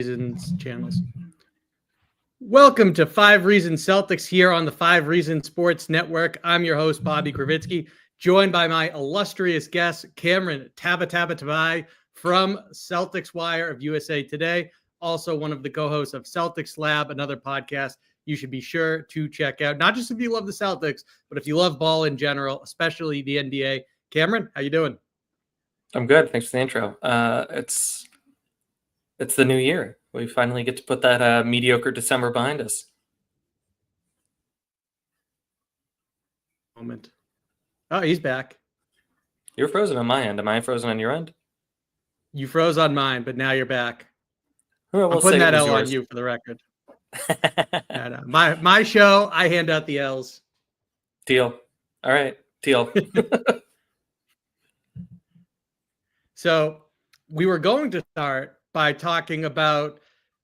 Reasons channels. Welcome to 5 Reasons Celtics here on the 5 Reasons Sports Network. I'm your host, Bobby Krivitsky, joined by my illustrious guest, Cameron Tabatabaie from Celtics Wire of USA Today, also one of the co-hosts of Celtics Lab, another podcast you should be sure to check out, not just if you love the Celtics, but if you love ball in general, especially the NBA. Cameron, how you doing? I'm good. Thanks for the intro. It's the new year. We finally get to put that mediocre December behind us. Moment. Oh, he's back. You're frozen on my end. Am I frozen on your end? You froze on mine, but now you're back. Well, I'm putting that L on you for the record. No. My show, I hand out the L's. Deal. All right. Deal. So we were going to start by talking about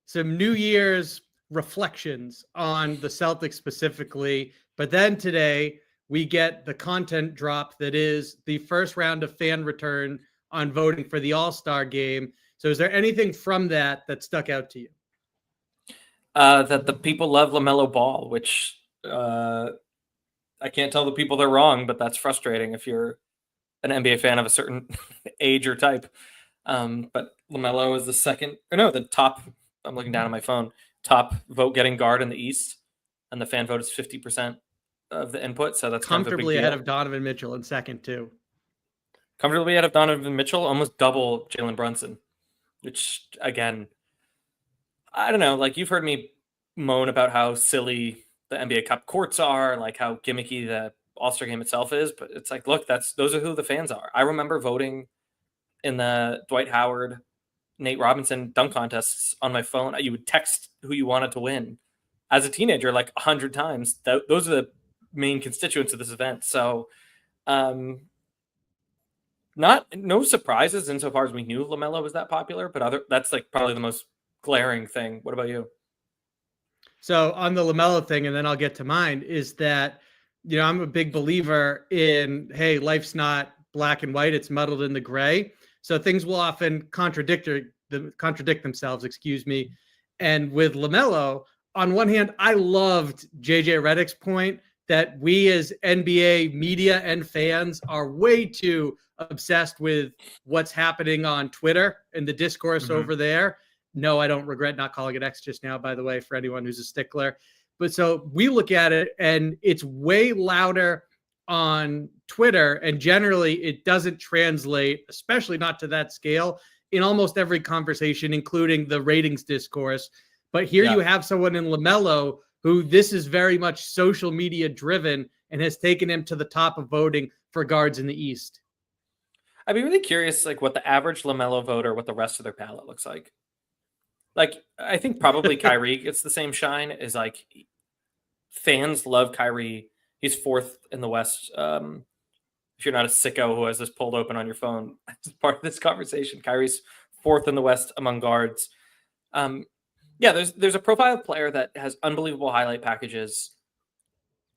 some New Year's reflections on the Celtics specifically. But then today we get the content drop that is the first round of fan return on voting for the All-Star game. So is there anything from that stuck out to you? That the people love LaMelo Ball, which I can't tell the people they're wrong, but that's frustrating if you're an NBA fan of a certain age or type. But LaMelo is the top, I'm looking down at my phone, top vote getting guard in the East. And the fan vote is 50% of the input. So that's comfortably ahead of Donovan Mitchell in second too. Comfortably ahead of Donovan Mitchell, almost double Jalen Brunson, which again, I don't know, like you've heard me moan about how silly the NBA Cup courts are, like how gimmicky the All-Star game itself is, but it's like, look, those are who the fans are. I remember voting in the Dwight Howard, Nate Robinson dunk contests on my phone. You would text who you wanted to win as a teenager like 100 times. Those are the main constituents of this event. So no surprises insofar as we knew LaMelo was that popular, but that's like probably the most glaring thing. What about you? So on the LaMelo thing, and then I'll get to mine, is that, I'm a big believer in, hey, life's not black and white, it's muddled in the gray. So things will often contradict themselves, And with LaMelo, on one hand, I loved JJ Redick's point that we as NBA media and fans are way too obsessed with what's happening on Twitter and the discourse over there. No, I don't regret not calling it X just now, by the way, for anyone who's a stickler. But so we look at it and it's way louder on Twitter, and generally it doesn't translate, especially not to that scale, in almost every conversation, including the ratings discourse. But here you have someone in LaMelo who this is very much social media driven and has taken him to the top of voting for guards in the East. I'd be really curious, like what the average LaMelo voter, what the rest of their palette looks like. Like, I think probably Kyrie gets the same shine. Is like fans love Kyrie. He's fourth in the West. If you're not a sicko who has this pulled open on your phone as part of this conversation, Kyrie's fourth in the West among guards. There's a profile player that has unbelievable highlight packages.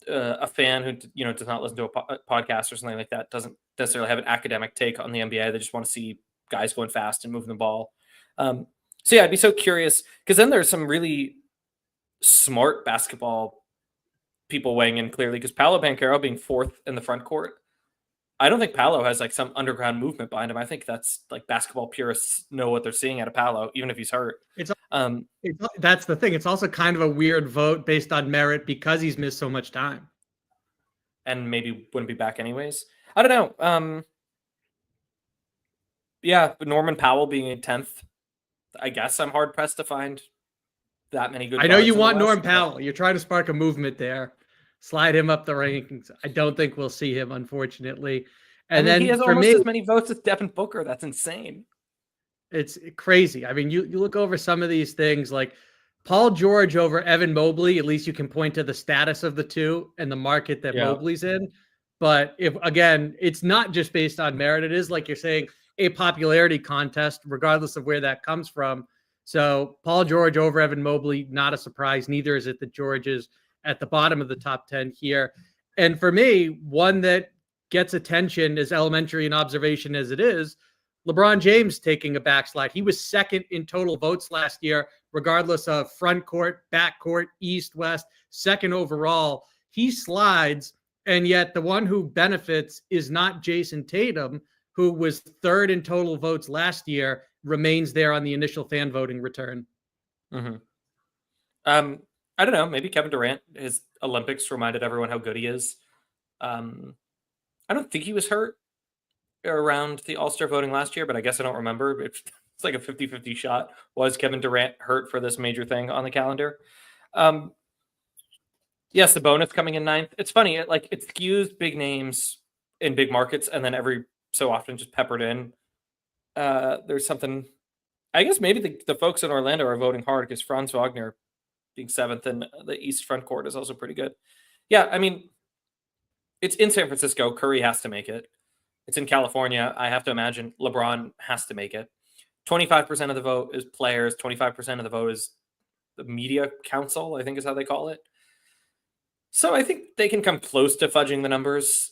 A fan who does not listen to a podcast or something like that doesn't necessarily have an academic take on the NBA. They just want to see guys going fast and moving the ball. I'd be so curious because then there's some really smart basketball people weighing in clearly, because Paolo Banchero being fourth in the front court, I don't think Paolo has like some underground movement behind him. I think that's like basketball purists know what they're seeing out of Paolo, even if he's hurt. That's the thing. It's also kind of a weird vote based on merit because he's missed so much time. And maybe wouldn't be back anyways. I don't know. But Norman Powell being in 10th, I guess I'm hard pressed to find that many good. I know you want Norm Powell. You're trying to spark a movement there. Slide him up the rankings. I don't think we'll see him, unfortunately. And then he has almost as many votes as Devin Booker. That's insane. It's crazy. I mean, you look over some of these things like Paul George over Evan Mobley. At least you can point to the status of the two and the market that Mobley's in. But it's not just based on merit. It is, like you're saying, a popularity contest, regardless of where that comes from. So Paul George over Evan Mobley, not a surprise. Neither is it that George is at the bottom of the top 10 here. And for me, one that gets attention, as elementary an observation as it is, LeBron James taking a backslide. He was second in total votes last year, regardless of front court, back court, east, west, second overall. He slides, and yet the one who benefits is not Jason Tatum, who was third in total votes last year, remains there on the initial fan voting return. Mm-hmm. I don't know. Maybe Kevin Durant, his Olympics reminded everyone how good he is. I don't think he was hurt around the All-Star voting last year, but I guess I don't remember. It's like a 50-50 shot. Was Kevin Durant hurt for this major thing on the calendar? Yes, the bonus coming in ninth. It's funny. It skews big names in big markets, and then every so often just peppered in. There's something. I guess maybe the folks in Orlando are voting hard because Franz Wagner being seventh in the East front court is also pretty good. Yeah, I mean, it's in San Francisco. Curry has to make it. It's in California. I have to imagine LeBron has to make it. 25% of the vote is players. 25% of the vote is the media council, I think is how they call it. So I think they can come close to fudging the numbers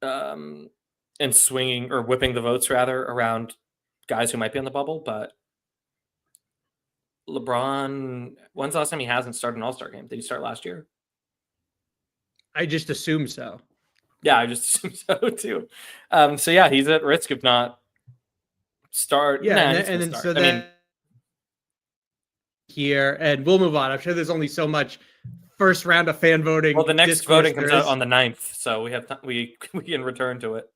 and swinging or whipping the votes rather around guys who might be on the bubble. But LeBron, when's the last time he hasn't started an All-Star game? Did he start last year? I just assume so. Yeah, I just assume so too. So yeah, he's at risk of not start. Yeah, nah, and then start. so that here, and we'll move on. I'm sure there's only so much first round of fan voting. Well, the next voting comes out on the 9th, so we have we can return to it.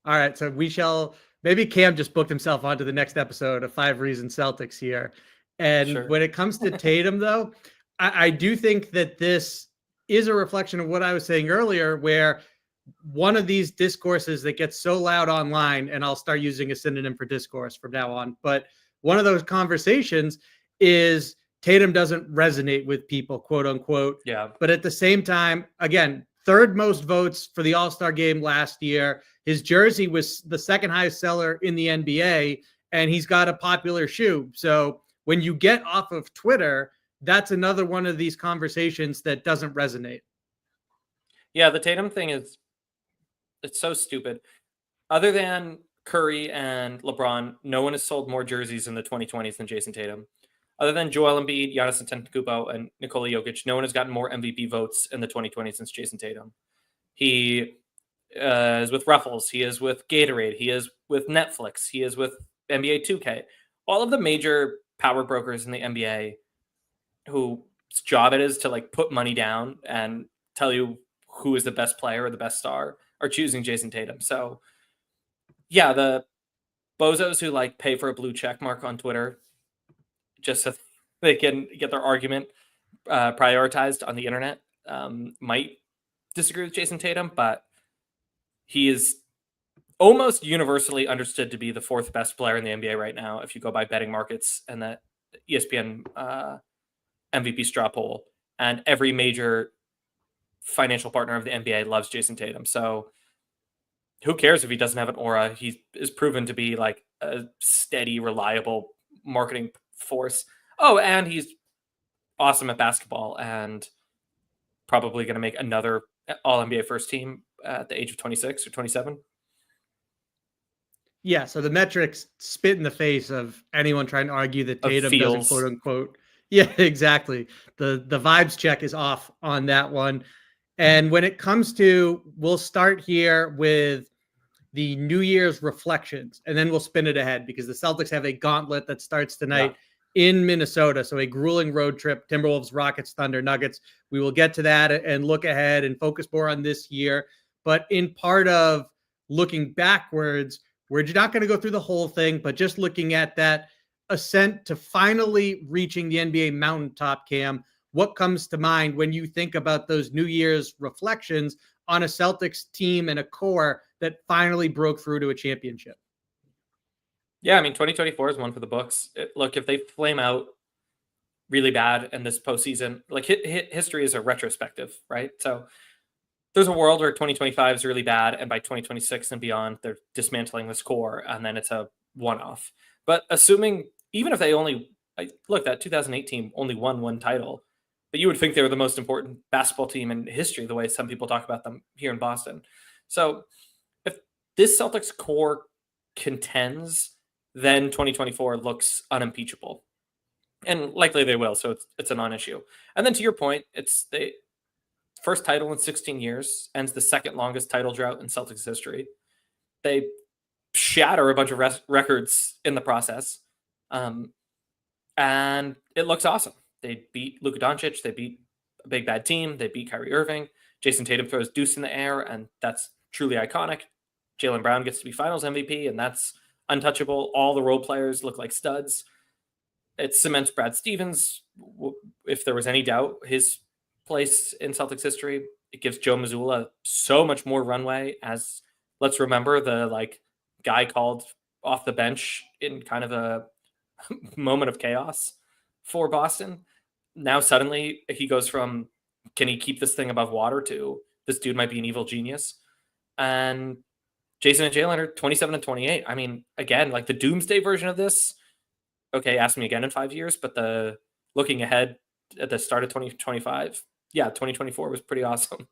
All right, so we shall. Maybe Cam just booked himself onto the next episode of 5 Reasons Celtics here. And Sure. When it comes to Tatum, though, I do think that this is a reflection of what I was saying earlier, where one of these discourses that gets so loud online, and I'll start using a synonym for discourse from now on, but one of those conversations is Tatum doesn't resonate with people, quote unquote. Yeah. But at the same time, again, third most votes for the All-Star game last year. His jersey was the second highest seller in the NBA, and he's got a popular shoe. So when you get off of Twitter, that's another one of these conversations that doesn't resonate. Yeah, the Tatum thing it's so stupid. Other than Curry and LeBron, no one has sold more jerseys in the 2020s than Jason Tatum. Other than Joel Embiid, Giannis Antetokounmpo, and Nikola Jokic, no one has gotten more MVP votes in the 2020s since Jason Tatum. He is with Ruffles. He is with Gatorade. He is with Netflix. He is with NBA 2K. All of the major power brokers in the NBA whose job it is to put money down and tell you who is the best player or the best star are choosing Jason Tatum. So yeah, the bozos who pay for a blue check mark on Twitter just so they can get their argument prioritized on the internet might disagree with Jason Tatum, but he is almost universally understood to be the fourth best player in the NBA right now if you go by betting markets and that ESPN MVP straw poll. And every major financial partner of the NBA loves Jason Tatum. So who cares if he doesn't have an aura? He is proven to be a steady, reliable marketing force. Oh, and he's awesome at basketball and probably going to make another All-NBA first team at the age of 26 or 27. Yeah, so the metrics spit in the face of anyone trying to argue that Tatum doesn't, quote unquote. Yeah, exactly. The vibes check is off on that one. And when it comes to, we'll start here with the New Year's reflections, and then we'll spin it ahead because the Celtics have a gauntlet that starts tonight in Minnesota. So a grueling road trip, Timberwolves, Rockets, Thunder, Nuggets. We will get to that and look ahead and focus more on this year. But in part of looking backwards, we're not going to go through the whole thing, but just looking at that ascent to finally reaching the NBA mountaintop, Cam. What comes to mind when you think about those New Year's reflections on a Celtics team and a core that finally broke through to a championship? Yeah, I mean, 2024 is one for the books. Look, if they flame out really bad in this postseason, history is a retrospective, right? So there's a world where 2025 is really bad, and by 2026 and beyond, they're dismantling this core, and then it's a one-off. But assuming, even if they that 2018 only won one title, but you would think they were the most important basketball team in history, the way some people talk about them here in Boston. So if this Celtics core contends, then 2024 looks unimpeachable. And likely they will, so it's a non-issue. And then to your point, it's the first title in 16 years, ends the second longest title drought in Celtics history. They shatter a bunch of records in the process. And it looks awesome. They beat Luka Doncic. They beat a big bad team. They beat Kyrie Irving. Jason Tatum throws deuce in the air, and that's truly iconic. Jaylen Brown gets to be finals MVP, and that's untouchable. All the role players look like studs. It cements Brad Stevens, if there was any doubt, his place in Celtics history. It gives Joe Mazzulla so much more runway, as let's remember the guy called off the bench in kind of a moment of chaos for Boston. Now suddenly he goes from, can he keep this thing above water, to this dude might be an evil genius. And Jason and Jaylen are 27 and 28. I mean, again, like the doomsday version of this, okay, ask me again in 5 years, but the looking ahead at the start of 2025, 2024 was pretty awesome.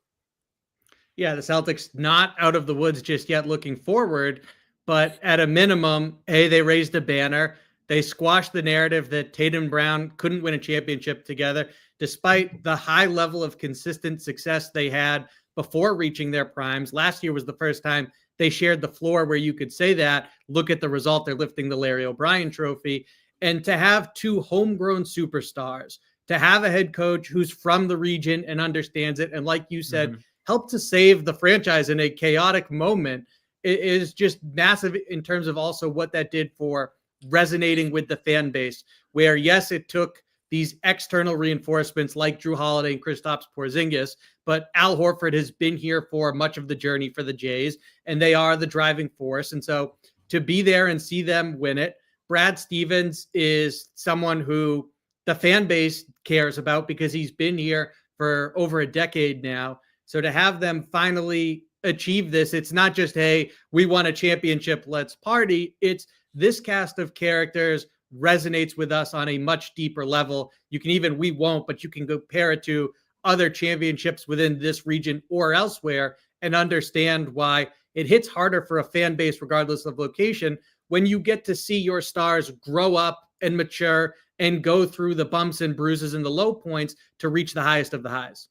Yeah, the Celtics not out of the woods just yet looking forward, but at a minimum, they raised a banner. They squashed the narrative that Tatum and Brown couldn't win a championship together, despite the high level of consistent success they had before reaching their primes. Last year was the first time they shared the floor where you could say that. Look at the result. They're lifting the Larry O'Brien trophy. And to have two homegrown superstars, to have a head coach who's from the region and understands it, and like you said, helped to save the franchise in a chaotic moment, it is just massive in terms of also what that did for resonating with the fan base, where yes, it took these external reinforcements like Drew Holiday and Kristaps Porzingis, but Al Horford has been here for much of the journey for the Jays, and they are the driving force. And so to be there and see them win it, Brad Stevens is someone who the fan base cares about because he's been here for over a decade now. So to have them finally achieve this, it's not just, hey, we won a championship, let's party. It's this cast of characters resonates with us on a much deeper level. You can even, we won't, but you can compare it to other championships within this region or elsewhere and understand why it hits harder for a fan base, regardless of location, when you get to see your stars grow up and mature and go through the bumps and bruises and the low points to reach the highest of the highs.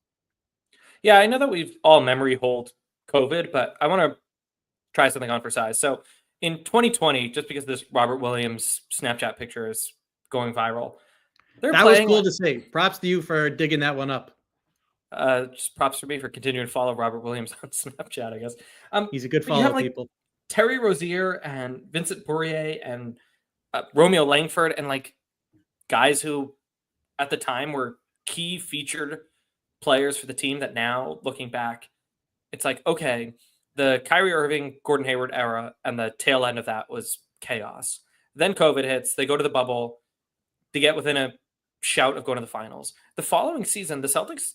Yeah, I know that we've all memory hold COVID, but I want to try something on for size. So in 2020, just because this Robert Williams Snapchat picture is going viral, that was cool to see. Props to you for digging that one up. Just props for me for continuing to follow Robert Williams on Snapchat, I guess. He's a good follow, people. Terry Rozier and Vincent Poirier and Romeo Langford and guys who at the time were key featured players for the team that now, looking back, it's like, okay, the Kyrie Irving, Gordon Hayward era and the tail end of that was chaos. Then COVID hits, they go to the bubble, they get within a shout of going to the finals. The following season, the Celtics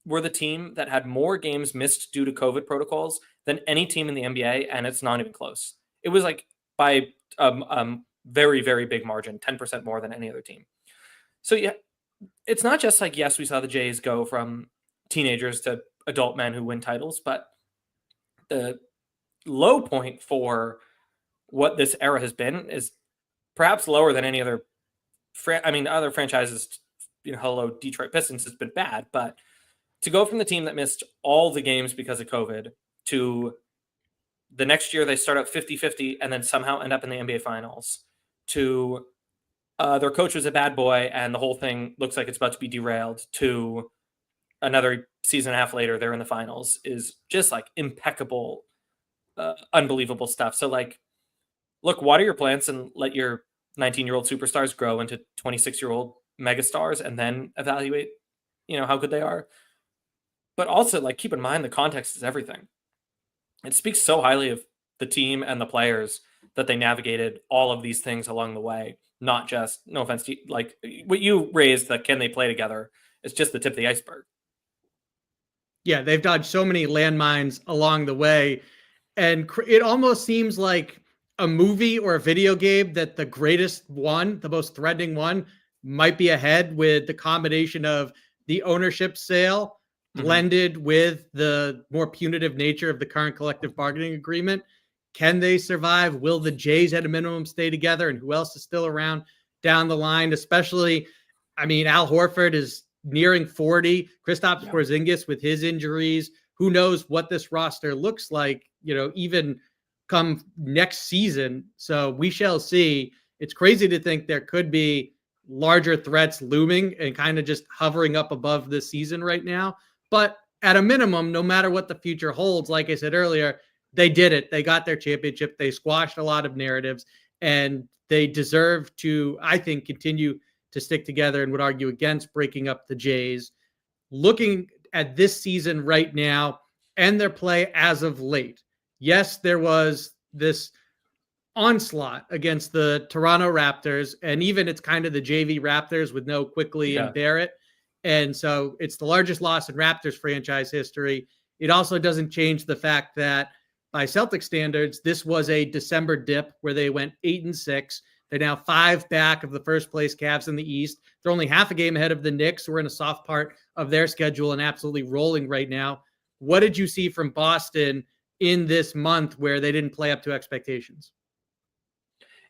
were the team that had more games missed due to COVID protocols than any team in the NBA, and it's not even close. It was by very, very big margin, 10% more than any other team. So yeah, it's not just yes, we saw the Jays go from teenagers to adult men who win titles, but the low point for what this era has been is perhaps lower than any other. Other franchises, hello, Detroit Pistons has been bad, but to go from the team that missed all the games because of COVID to the next year they start out 50-50 and then somehow end up in the NBA Finals, to their coach was a bad boy and the whole thing looks like it's about to be derailed, to another season and a half later they're in the finals, is just impeccable, unbelievable stuff. So look, water your plants and let your 19-year-old superstars grow into 26-year-old megastars and then evaluate, how good they are. But also keep in mind the context is everything. It speaks so highly of the team and the players that they navigated all of these things along the way. Not just, no offense to what you raised, that can they play together? It's just the tip of the iceberg. Yeah, they've dodged so many landmines along the way. And it almost seems like a movie or a video game that the greatest one, the most threatening one, might be ahead, with the combination of the ownership sale blended with the more punitive nature of the current collective bargaining agreement. Can they survive? Will the Jays at a minimum stay together? And who else is still around down the line? Especially, I mean, Al Horford is nearing 40. Kristaps Porzingis with his injuries. Who knows what this roster looks like, even come next season. So we shall see. It's crazy to think there could be larger threats looming and kind of just hovering up above this season right now. But at a minimum, no matter what the future holds, like I said earlier, they did it. They got their championship. They squashed a lot of narratives, and they deserve to, I think, continue to stick together and would argue against breaking up the Jays. Looking at this season right now and their play as of late, yes, there was this onslaught against the Toronto Raptors, and even it's kind of the JV Raptors with no Quickly and Barrett. And so it's the largest loss in Raptors franchise history. It also doesn't change the fact that by Celtic standards, this was a December dip where they went 8-6. They're now 5 back of the first place Cavs in the East. They're only half a game ahead of the Knicks, who are in a soft part of their schedule and absolutely rolling right now. What did you see from Boston in this month where they didn't play up to expectations?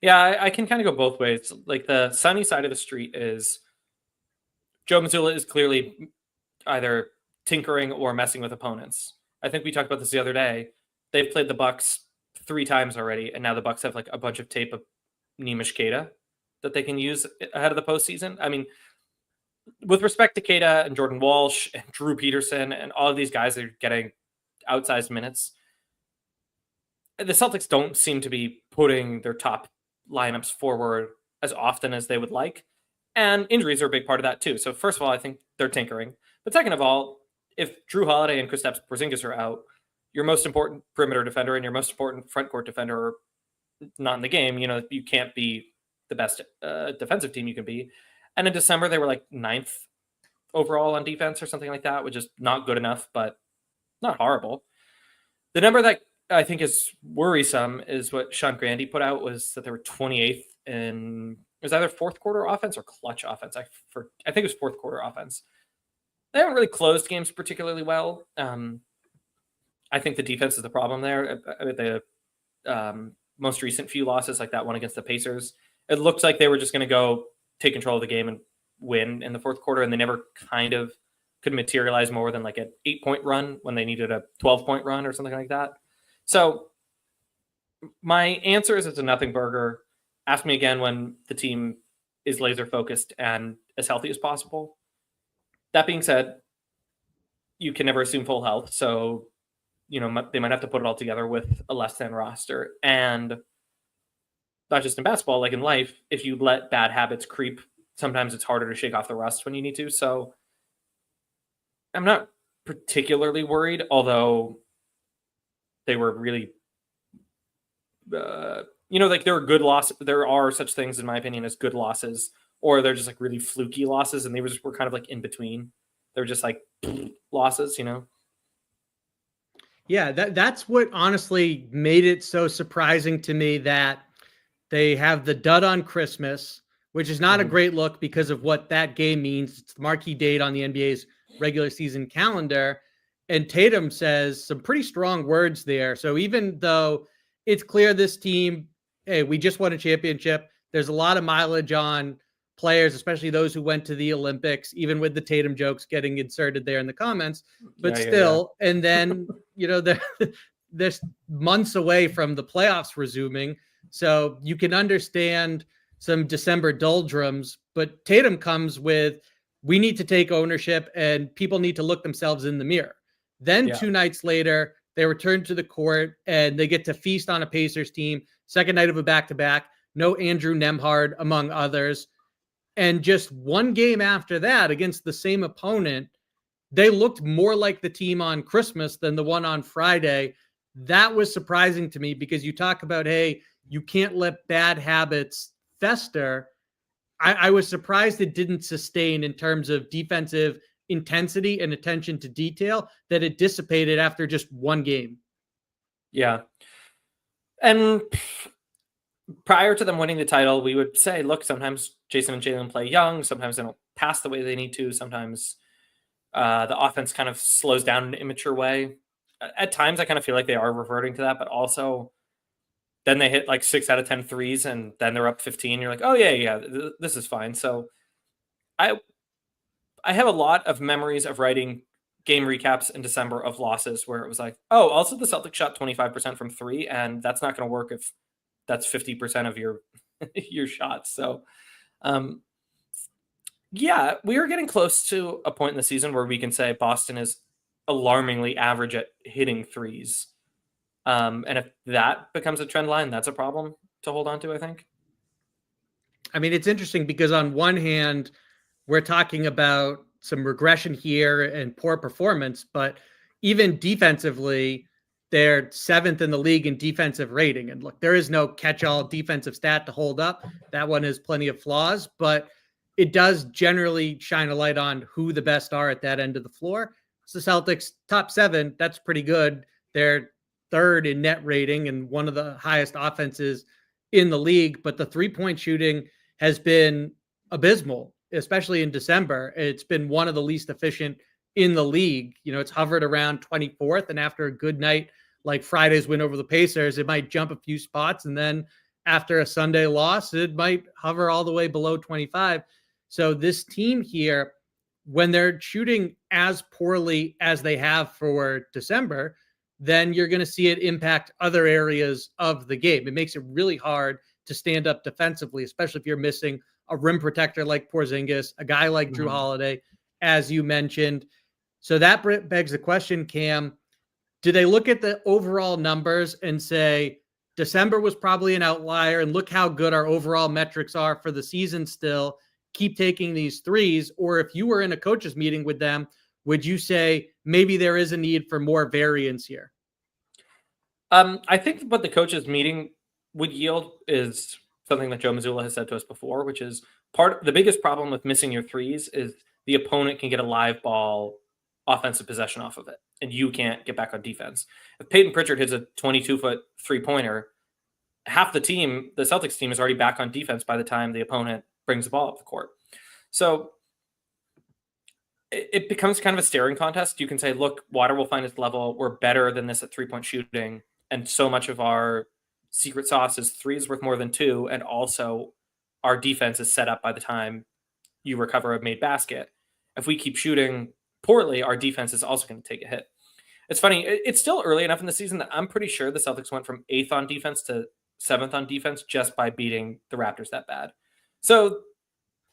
Yeah, I can kind of go both ways. Like, the sunny side of the street is Joe Mazzulla is clearly either tinkering or messing with opponents. I think we talked about this the other day. They've played the Bucks 3 times already, and now the Bucks have like a bunch of tape of Nemish Keita that they can use ahead of the postseason. I mean, with respect to Keita and Jordan Walsh and Drew Peterson and all of these guys that are getting outsized minutes, the Celtics don't seem to be putting their top lineups forward as often as they would like. And injuries are a big part of that too. So first of all, I think they're tinkering. But second of all, if Drew Holiday and Kristaps Porzingis are out, your most important perimeter defender and your most important front court defender are not in the game. You can't be the best defensive team you can be. And in December, they were like 9th overall on defense or something like that, which is not good enough, but not horrible. The number that I think is worrisome is what Sean Grandy put out, was that they were 28th in, it was either fourth quarter offense or clutch offense. I think it was fourth quarter offense. They haven't really closed games particularly well. I think the defense is the problem there. The most recent few losses, like that one against the Pacers, it looked like they were just going to go take control of the game and win in the fourth quarter, and they never kind of could materialize more than like an 8-point run when they needed a 12-point run or something like that. So my answer is it's a nothing burger. Ask me again when the team is laser focused and as healthy as possible. That being said, you can never assume full health. So, they might have to put it all together with a less than roster. And not just in basketball, like in life, if you let bad habits creep, sometimes it's harder to shake off the rust when you need to. So I'm not particularly worried, although they were really, like there were good losses. There are such things, in my opinion, as good losses, or they're just like really fluky losses, and they were kind of like in between. They're just like losses, Yeah, that's what honestly made it so surprising to me, that they have the dud on Christmas, which is not a great look because of what that game means. It's the marquee date on the NBA's regular season calendar. And Tatum says some pretty strong words there. So even though it's clear this team, hey, we just won a championship, there's a lot of mileage on players, especially those who went to the Olympics, even with the Tatum jokes getting inserted there in the comments, but still. And then, they're months away from the playoffs resuming. So you can understand some December doldrums, but Tatum comes with, we need to take ownership and people need to look themselves in the mirror. Then 2 nights later, they return to the court and they get to feast on a Pacers team. Second night of a back-to-back, no Andrew Nembhard, among others. And just one game after that, against the same opponent, they looked more like the team on Christmas than the one on Friday. That was surprising to me because you talk about, hey, you can't let bad habits fester. I was surprised it didn't sustain in terms of defensive intensity and attention to detail, that it dissipated after just one game. Yeah. And prior to them winning the title, we would say, look, sometimes Jason and Jalen play young. Sometimes they don't pass the way they need to. Sometimes the offense kind of slows down in an immature way. At times, I kind of feel like they are reverting to that, but also then they hit like 6 out of 10 threes, and then they're up 15. You're like, oh yeah, this is fine. So I have a lot of memories of writing game recaps in December of losses where it was like, oh, also the Celtics shot 25% from 3, and that's not going to work if that's 50% of your your shots. So yeah, we are getting close to a point in the season where we can say Boston is alarmingly average at hitting threes. And if that becomes a trend line, that's a problem to hold on to, I think. I mean, it's interesting because on one hand, we're talking about some regression here and poor performance, but even defensively, they're 7th in the league in defensive rating. And look, there is no catch-all defensive stat to hold up. That one has plenty of flaws, but it does generally shine a light on who the best are at that end of the floor. So Celtics top 7, that's pretty good. They're 3rd in net rating and one of the highest offenses in the league, but the 3-point shooting has been abysmal, especially in December. It's been one of the least efficient in the league. You know, it's hovered around 24th, and after a good night like Friday's win over the Pacers, it might jump a few spots, and then after a Sunday loss, it might hover all the way below 25. So this team here, when they're shooting as poorly as they have for December, then you're going to see it impact other areas of the game. It makes it really hard to stand up defensively, especially if you're missing a rim protector like Porzingis, a guy like Drew Holiday, as you mentioned. So that begs the question, Cam, do they look at the overall numbers and say December was probably an outlier and look how good our overall metrics are for the season still, keep taking these threes? Or if you were in a coach's meeting with them, would you say maybe there is a need for more variance here? I think what the coaches meeting would yield is something that Joe Mazzulla has said to us before, which is the biggest problem with missing your threes is the opponent can get a live ball offensive possession off of it, and you can't get back on defense. If Peyton Pritchard hits a 22-foot three-pointer, half the team, the Celtics team, is already back on defense by the time the opponent brings the ball up the court. So it becomes kind of a staring contest. You can say, look, water will find its level. We're better than this at three-point shooting. And so much of our secret sauce is 3 is worth more than 2. And also our defense is set up by the time you recover a made basket. If we keep shooting poorly, our defense is also going to take a hit. It's funny. It's still early enough in the season that I'm pretty sure the Celtics went from 8th on defense to 7th on defense just by beating the Raptors that bad. So,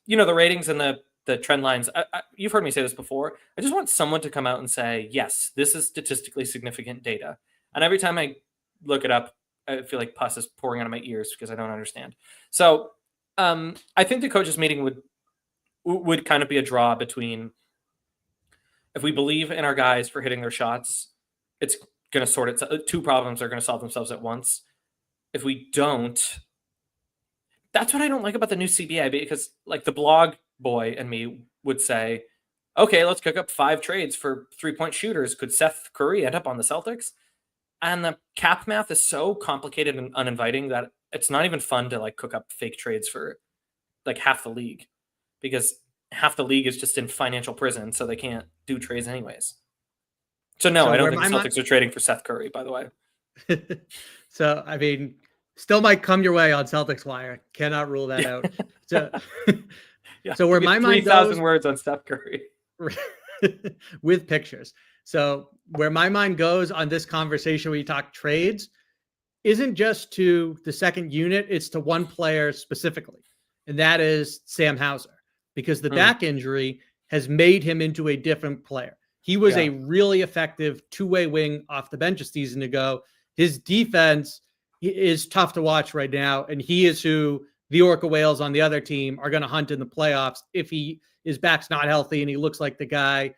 you know, the ratings and the trend lines, you've heard me say this before. I just want someone to come out and say, yes, this is statistically significant data. And every time I look it up, I feel like pus is pouring out of my ears because I don't understand. So I think the coaches meeting would kind of be a draw between, if we believe in our guys for hitting their shots, it's going to sort it. Two problems are going to solve themselves at once. If we don't, that's what I don't like about the new CBA, because like the blog boy and me would say, okay, let's cook up 5 trades for 3-point shooters. Could Seth Curry end up on the Celtics? And the cap math is so complicated and uninviting that it's not even fun to like cook up fake trades for like half the league, because half the league is just in financial prison, so they can't do trades anyways. So no, I don't think the Celtics are trading for Seth Curry, by the way. So, I mean, still might come your way on Celtics Wire. Cannot rule that out. So, yeah, so where my mind goes, 3,000 words on Steph Curry with pictures. So where my mind goes on this conversation, when you talk trades, isn't just to the second unit, it's to one player specifically, and that is Sam Hauser, because the back injury has made him into a different player. He was a really effective two-way wing off the bench a season ago. His defense is tough to watch right now, and he is who the Orca Whales on the other team are going to hunt in the playoffs if his back's not healthy and he looks like the guy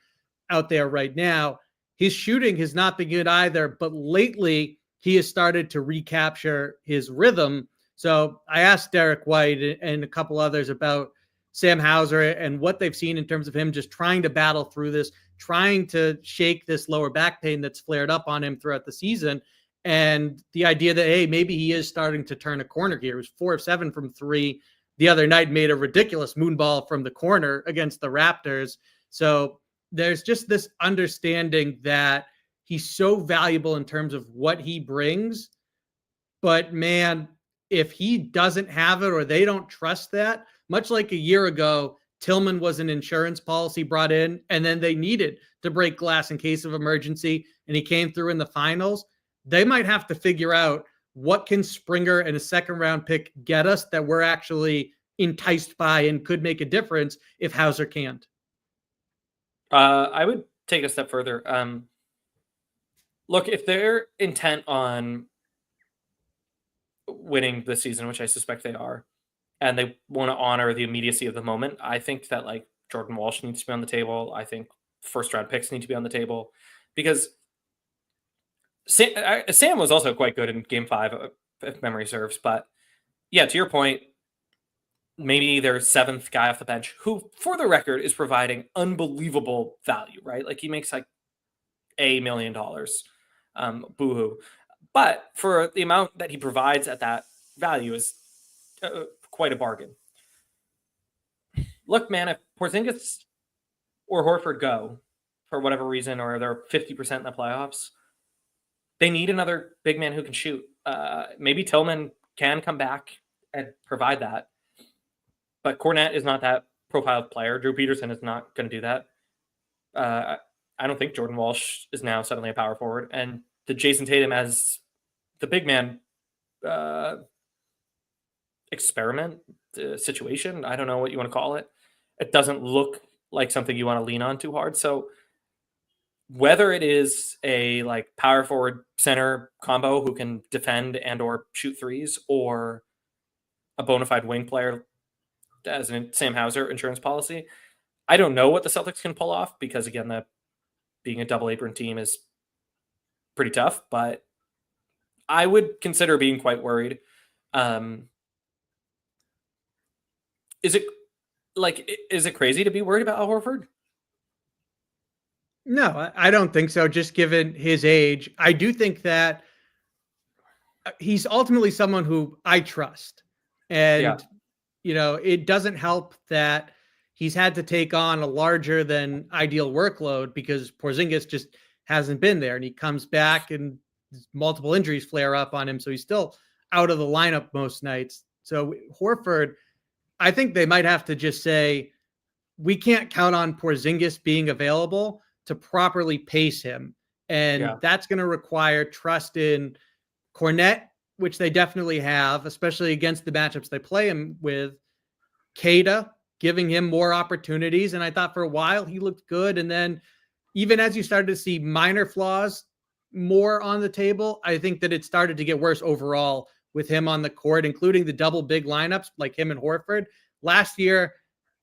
out there right now. His shooting has not been good either, but lately he has started to recapture his rhythm. So I asked Derek White and a couple others about Sam Hauser and what they've seen in terms of him just trying to battle through this, trying to shake this lower back pain that's flared up on him throughout the season. And the idea that, hey, maybe he is starting to turn a corner here. He was 4 of 7 from 3 the other night, made a ridiculous moonball from the corner against the Raptors. So there's just this understanding that he's so valuable in terms of what he brings, But man, if he doesn't have it or they don't trust that, much like a year ago, Tillman was an insurance policy brought in, and then they needed to break glass in case of emergency, and he came through in the finals. They might have to figure out what can Springer and a second round pick get us that we're actually enticed by and could make a difference if Hauser can't. I would take a step further. Look, if they're intent on winning this season, which I suspect they are, and they want to honor the immediacy of the moment, I think that like Jordan Walsh needs to be on the table. I think first round picks need to be on the table, because Sam was also quite good in Game 5, if memory serves. But yeah, to your point, maybe their seventh guy off the bench, who, for the record, is providing unbelievable value, right? Like he makes like $1 million. Boohoo. But for the amount that he provides at that value is quite a bargain. Look, man, if Porzingis or Horford go for whatever reason, or they're 50% in the playoffs, they need another big man who can shoot. Maybe Tillman can come back and provide that. But Kornet is not that profile player. Drew Peterson is not going to do that. I don't think Jordan Walsh is now suddenly a power forward. And the Jason Tatum as the big man experiment situation, I don't know what you want to call it. It doesn't look like something you want to lean on too hard. So whether it is a like power forward center combo who can defend and or shoot threes, or a bona fide wing player as in Sam Hauser insurance policy, I don't know what the Celtics can pull off, because again, being a double apron team is pretty tough, but I would consider being quite worried. Is it crazy to be worried about Al Horford? No, I don't think so. Just given his age, I do think that he's ultimately someone who I trust. And, it doesn't help that he's had to take on a larger than ideal workload because Porzingis just hasn't been there, and he comes back and multiple injuries flare up on him. So he's still out of the lineup most nights. So Horford, I think they might have to just say, we can't count on Porzingis being available to properly pace him. And that's going to require trust in Kornet, which they definitely have, especially against the matchups they play him with. Kada, giving him more opportunities. And I thought for a while he looked good. And then even as you started to see minor flaws more on the table, I think that it started to get worse overall with him on the court, including the double big lineups like him and Horford. Last year,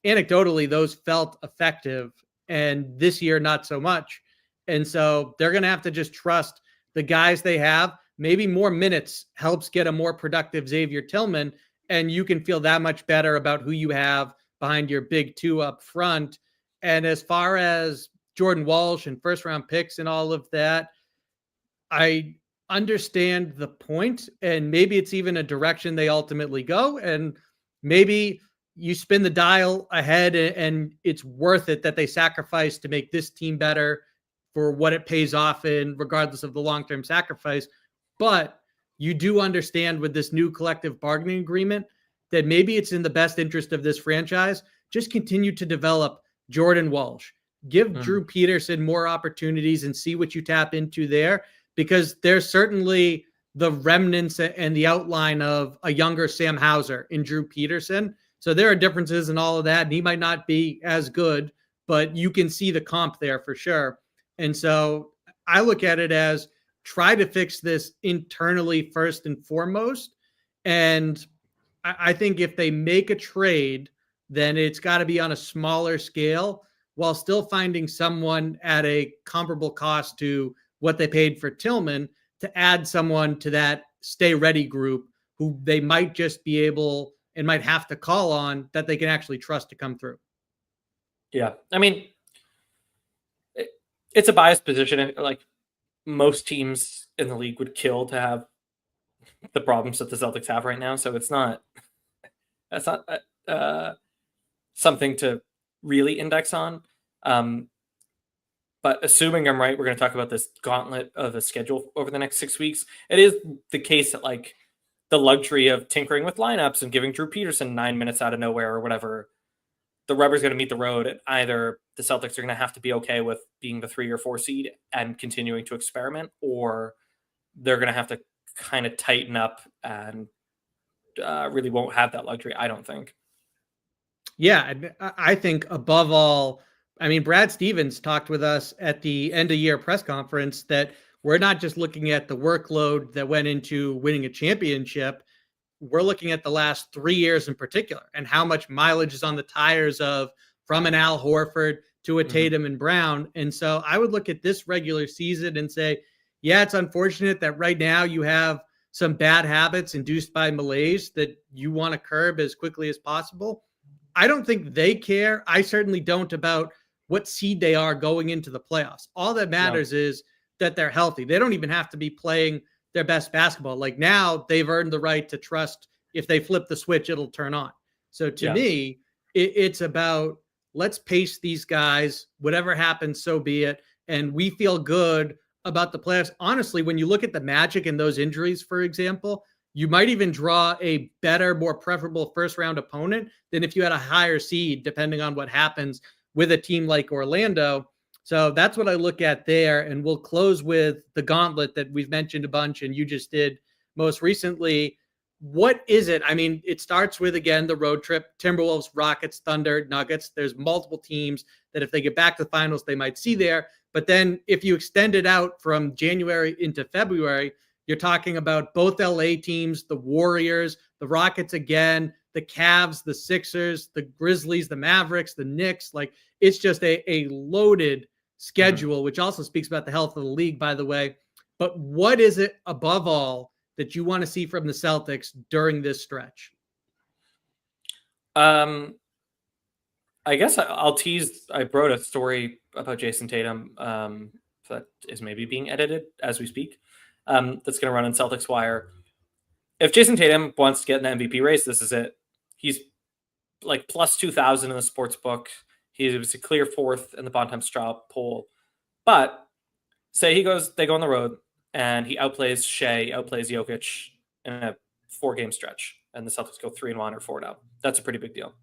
anecdotally, those felt effective, and this year, not so much. And so they're going to have to just trust the guys they have. Maybe more minutes helps get a more productive Xavier Tillman, and you can feel that much better about who you have behind your big two up front. And as far as Jordan Walsh and first round picks and all of that, I understand the point, and maybe it's even a direction they ultimately go. And maybe you spin the dial ahead and it's worth it that they sacrifice to make this team better for what it pays off in, regardless of the long-term sacrifice. But you do understand with this new collective bargaining agreement that maybe it's in the best interest of this franchise. Just continue to develop Jordan Walsh. Give Drew Peterson more opportunities and see what you tap into there, because there's certainly the remnants and the outline of a younger Sam Hauser in Drew Peterson. So there are differences in all of that, and he might not be as good, but you can see the comp there for sure. And so I look at it as try to fix this internally first and foremost. And I think if they make a trade, then it's got to be on a smaller scale while still finding someone at a comparable cost to what they paid for Tillman to add someone to that stay ready group who they might just be able and might have to call on that they can actually trust to come through. Yeah. I mean, it's a biased position. Like most teams in the league would kill to have the problems that the Celtics have right now. So that's not something to really index on. But assuming I'm right, we're going to talk about this gauntlet of a schedule over the next 6 weeks. It is the case that like the luxury of tinkering with lineups and giving Drew Peterson 9 minutes out of nowhere or whatever. The rubber's going to meet the road, and either the Celtics are going to have to be okay with being the 3 or 4 seed and continuing to experiment, or they're going to have to kind of tighten up and really won't have that luxury, I don't think. Yeah, I think above all, I mean, Brad Stevens talked with us at the end of year press conference that we're not just looking at the workload that went into winning a championship. We're looking at the last 3 years in particular and how much mileage is on the tires of from an Al Horford to a Tatum and Brown. And so I would look at this regular season and say, yeah, it's unfortunate that right now you have some bad habits induced by malaise that you want to curb as quickly as possible. I don't think they care. I certainly don't about what seed they are going into the playoffs. All that matters is that they're healthy. They don't even have to be playing their best basketball. Like now they've earned the right to trust if they flip the switch, it'll turn on. So to me, it's about let's pace these guys, whatever happens, so be it. And we feel good about the playoffs. Honestly, when you look at the Magic and those injuries, for example, you might even draw a better, more preferable first round opponent than if you had a higher seed, depending on what happens with a team like Orlando. So that's what I look at there. And we'll close with the gauntlet that we've mentioned a bunch and you just did most recently. What is it? I mean, it starts with, again, the road trip, Timberwolves, Rockets, Thunder, Nuggets. There's multiple teams that if they get back to the finals, they might see there. But then if you extend it out from January into February, you're talking about both LA teams, the Warriors, the Rockets again, the Cavs, the Sixers, the Grizzlies, the Mavericks, the Knicks. Like it's just a loaded schedule, which also speaks about the health of the league, by the way. But what is it above all that you want to see from the Celtics during this stretch? I guess I'll tease. I wrote a story about Jason Tatum that is maybe being edited as we speak. That's going to run on Celtics Wire. If Jason Tatum wants to get in the MVP race, this is it. He's like plus 2,000 in the sports book. He was a clear 4th in the Bontemps Straw poll. But say they go on the road and he outplays Shea, outplays Jokic in a 4-game stretch, and the Celtics go 3-1 or 4-0. That's a pretty big deal.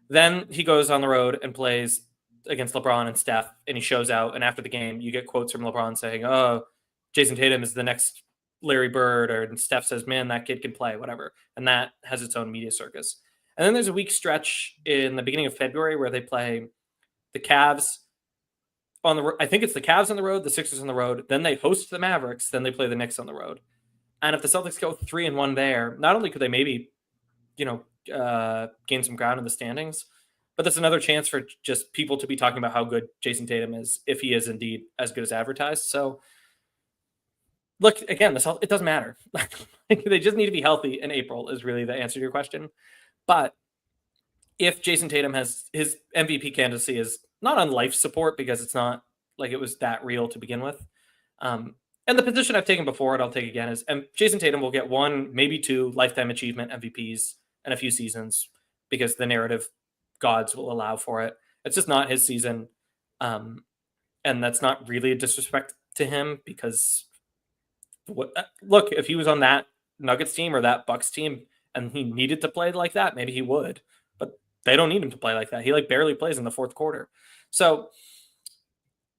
Then he goes on the road and plays against LeBron and Steph, and he shows out. And after the game, you get quotes from LeBron saying, "Oh, Jason Tatum is the next Larry Bird," and Steph says, "Man, that kid can play," whatever. And that has its own media circus. And then there's a week stretch in the beginning of February where they play the Cavs on the I think it's the Cavs on the road, the Sixers on the road. Then they host the Mavericks. Then they play the Knicks on the road. And if the Celtics go 3-1 there, not only could they maybe, gain some ground in the standings, but that's another chance for just people to be talking about how good Jason Tatum is, if he is indeed as good as advertised. So look, again, it doesn't matter. They just need to be healthy in April is really the answer to your question. But if Jason Tatum has his MVP candidacy is not on life support because it's not like it was that real to begin with. And the position I've taken before and I'll take again is Jason Tatum will get 1, maybe 2 lifetime achievement MVPs in a few seasons because the narrative gods will allow for it. It's just not his season. And that's not really a disrespect to him because look, if he was on that Nuggets team or that Bucks team and he needed to play like that, maybe he would, but they don't need him to play like that. He barely plays in the 4th quarter. So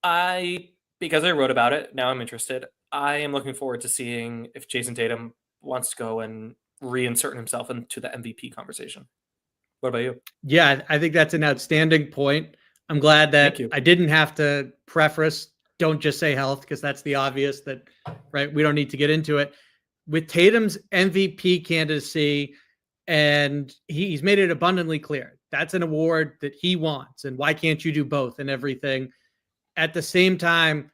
because I wrote about it, now I'm interested. I am looking forward to seeing if Jason Tatum wants to go and reinsert himself into the MVP conversation. What about you? Yeah, I think that's an outstanding point. I'm glad that I didn't have to preface, don't just say health, because that's the obvious that, right, we don't need to get into it. With Tatum's MVP candidacy, and he's made it abundantly clear, that's an award that he wants, and why can't you do both and everything? At the same time,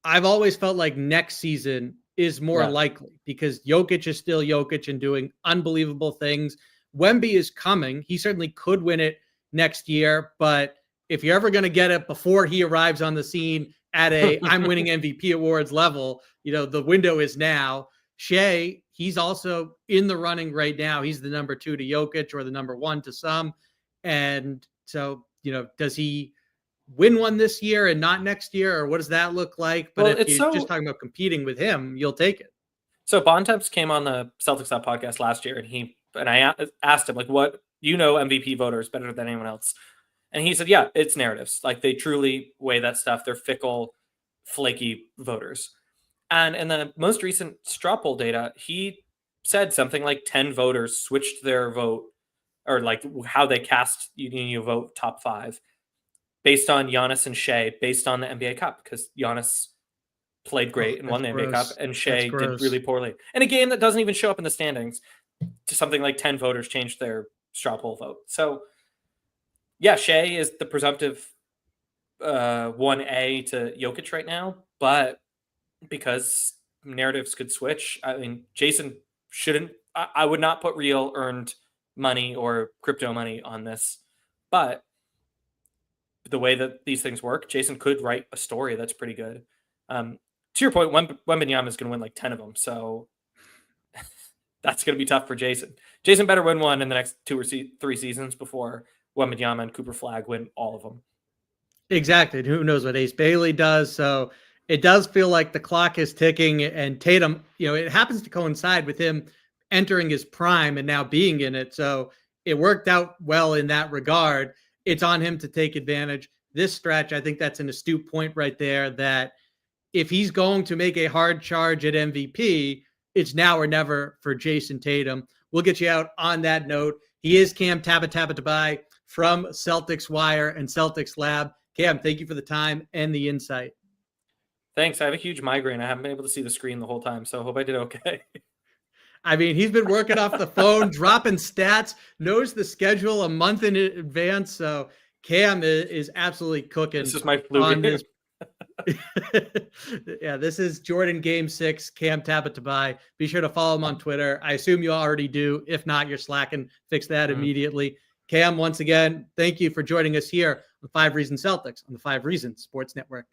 I've always felt like next season is more likely because Jokic is still Jokic and doing unbelievable things. Wemby is coming. He certainly could win it next year, but if you're ever going to get it before he arrives on the scene at a I'm winning MVP awards level, the window is now. Shea, he's also in the running right now. He's the number 2 to Jokic or the number 1 to some. And so, does he win one this year and not next year, or what does that look like? But if you're just talking about competing with him, you'll take it. So Bontemps came on the Celtics podcast last year, and I asked him, like, what, MVP voters better than anyone else. And he said, yeah, it's narratives. Like, they truly weigh that stuff. They're fickle, flaky voters. And in the most recent straw poll data, he said something like 10 voters switched their vote, or like how they cast you vote top 5 based on Giannis and Shea, based on the NBA Cup, because Giannis played great and won the NBA Cup, and Shea did really poorly. In a game that doesn't even show up in the standings, to something like 10 voters changed their straw poll vote. So, yeah, Shea is the presumptive 1A to Jokic right now, but because narratives could switch, I mean, Jason shouldn't, I would not put real earned money or crypto money on this, but the way that these things work, Jason could write a story that's pretty good. To your point, Wembanyama is going to win like 10 of them, so that's going to be tough for Jason. Jason better win one in the next 2 or 3 seasons before Wembanyama and Cooper Flagg win all of them. Exactly. And who knows what Ace Bailey does. So it does feel like the clock is ticking, and Tatum, it happens to coincide with him entering his prime and now being in it. So it worked out well in that regard. It's on him to take advantage. This stretch, I think that's an astute point right there, that if he's going to make a hard charge at MVP, it's now or never for Jason Tatum. We'll get you out on that note. He is Cam Tabatabaie from Celtics Wire and Celtics Lab. Cam, thank you for the time and the insight. Thanks. I have a huge migraine. I haven't been able to see the screen the whole time, so I hope I did okay. I mean, he's been working off the phone, dropping stats, knows the schedule a month in advance. So Cam is absolutely cooking. This is my flu on game. this. Yeah, this is Jordan Game 6, Cam Tabatabaie. Be sure to follow him on Twitter. I assume you already do. If not, you're slacking. Fix that immediately. Cam, once again, thank you for joining us here on 5 Reasons Celtics on the 5 Reasons Sports Network.